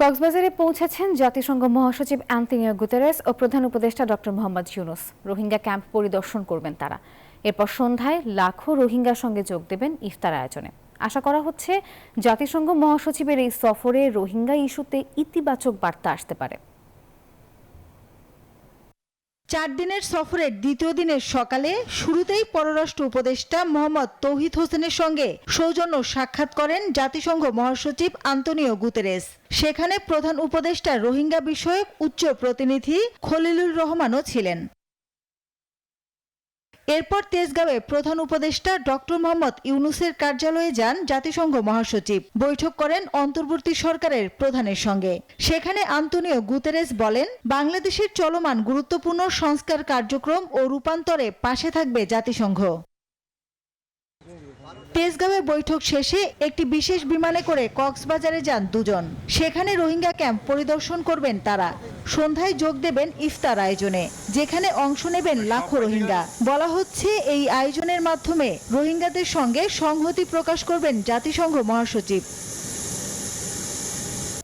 কক্সবাজারে পৌঁছেছেন জাতিসংঘ মহাসচিব অ্যান্টোনিও গুতেরেস ও প্রধান উপদেষ্টা ডক্টর মোহাম্মদ ইউনূস। রোহিঙ্গা ক্যাম্প পরিদর্শন করবেন তারা। এরপর সন্ধ্যায় লাখো রোহিঙ্গার সঙ্গে যোগ দেবেন ইফতার আয়োজনে। আশা করা হচ্ছে জাতিসংঘ মহাসচিবের এই সফরে রোহিঙ্গা ইস্যুতে ইতিবাচক বার্তা আসতে পারে। 4 দিনের সফরের দ্বিতীয় দিনের সকালে শুরুতেই পররাষ্ট্র উপদেষ্টা মোহাম্মদ তৌহিদ হোসেনের সঙ্গে সৌজন্য সাক্ষাৎ করেন জাতিসংঘ মহাসচিব অ্যান্টোনিও গুতেরেস। সেখানে প্রধান উপদেষ্টা রোহিঙ্গা বিষয়ক উচ্চ প্রতিনিধি খলিলুর রহমানও ছিলেন। এরপর তেজগাঁওয়ে প্রধান উপদেষ্টা ডক্টর মোহাম্মদ ইউনূসের কার্যালয়ে যান জাতিসংঘ মহাসচিব। বৈঠক করেন অন্তর্বর্তী সরকারের প্রধানের সঙ্গে। সেখানে অ্যান্টোনিও গুতেরেস বলেন, বাংলাদেশের চলমান গুরুত্বপূর্ণ সংস্কার কার্যক্রম ও রূপান্তরে পাশে থাকবে জাতিসংঘ। তেজগাঁওয়ে বৈঠক শেষে একটি বিশেষ বিমানে করে কক্সবাজারে যান দুজন। সেখানে রোহিঙ্গা ক্যাম্প পরিদর্শন করবেন তারা। সন্ধ্যায় যোগ দেবেন ইফতার আয়োজনে, যেখানে অংশ নেবেন লাখো রোহিঙ্গা। বলা হচ্ছে এই আয়োজনের মাধ্যমে রোহিঙ্গাদের সঙ্গে সংহতি প্রকাশ করবেন জাতিসংঘ মহাসচিব।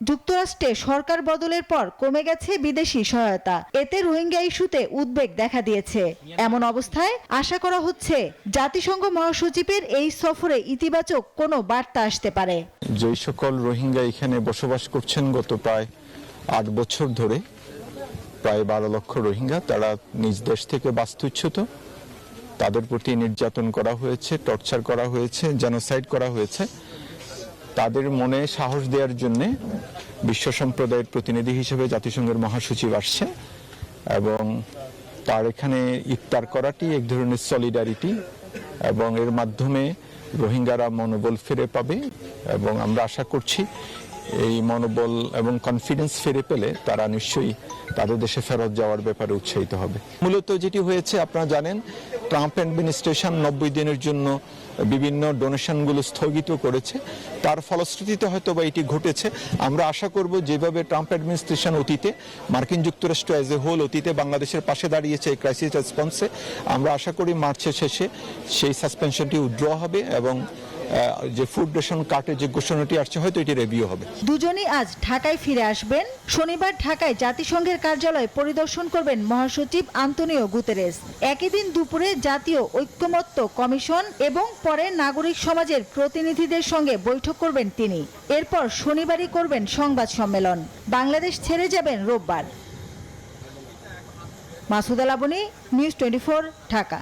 যুক্তরাষ্ট্রে সরকার বদলের পর কমে গেছে বিদেশি সহায়তা। এতে রোহিঙ্গা ইস্যুতে উদ্বেগ দেখা দিয়েছে। এমন অবস্থায় আশা করা হচ্ছে জাতিসংঘ মহাসচিবের এই সফরে ইতিবাচক কোনো বার্তা আসতে পারে। যে সকল রোহিঙ্গা এখানে বসবাস করছেন গত প্রায় 8 বছর ধরে, প্রায় 12 লক্ষ রোহিঙ্গা, তারা নিজ দেশ থেকে বাস্তুচ্যুত। তাদের প্রতি নির্যাতন করা হয়েছে, টর্চার করা হয়েছে, জেনোসাইড করা হয়েছে। তাদের মনে সাহস দেওয়ার জন্য বিশ্ব সম্প্রদায়ের প্রতিনিধি হিসেবে জাতিসংঘের মহাসচিব আসছে এবং তার এখানে ইফতার করাটি এক ধরনের সলিডারিটি এবং এর মাধ্যমে রোহিঙ্গারা মনোবল ফিরে পাবে এবং আমরা আশা করছি এই মনোবল এবং কনফিডেন্স ফিরে পেলে তারা নিশ্চয়ই তাদের দেশে ফেরত যাওয়ার ব্যাপারে উৎসাহিত হবে। মূলত যেটি হয়েছে আপনারা জানেন, ট্রাম্প অ্যাডমিনিস্ট্রেশন 90 দিনের জন্য বিভিন্ন ডোনেশনগুলো স্থগিত করেছে। তার ফলশ্রুতিতে হয়তো বা এটি ঘটেছে। আমরা আশা করব যেভাবে ট্রাম্প অ্যাডমিনিস্ট্রেশন অতীতে, মার্কিন যুক্তরাষ্ট্র অ্যাজ এ হোল অতীতে বাংলাদেশের পাশে দাঁড়িয়েছে এই ক্রাইসিস রেসপন্সে, আমরা আশা করি মার্চের শেষে সেই সাসপেনশনটি উইথড্র হবে এবং যে ফুড রেশন কার্ডের যে ঘোষণাটি আসছে হয়তো এটি রিভিউ হবে। দুজনই আজ ঢাকায় ফিরে আসবেন। শনিবার ঢাকায় জাতিসংঘের কার্যালয় পরিদর্শন করবেন মহাসচিব অ্যান্টোনিও গুতেরেস। একই দিন দুপুরে জাতীয় ঐক্যমত্য কমিশন এবং পরে নাগরিক সমাজের প্রতিনিধিদের সঙ্গে বৈঠক করবেন তিনি। এরপর শনিবারই করবেন সংবাদ সম্মেলন। বাংলাদেশ ছেড়ে যাবেন রোববার। মাসুদা লাবনী, নিউজ 24, ঢাকা।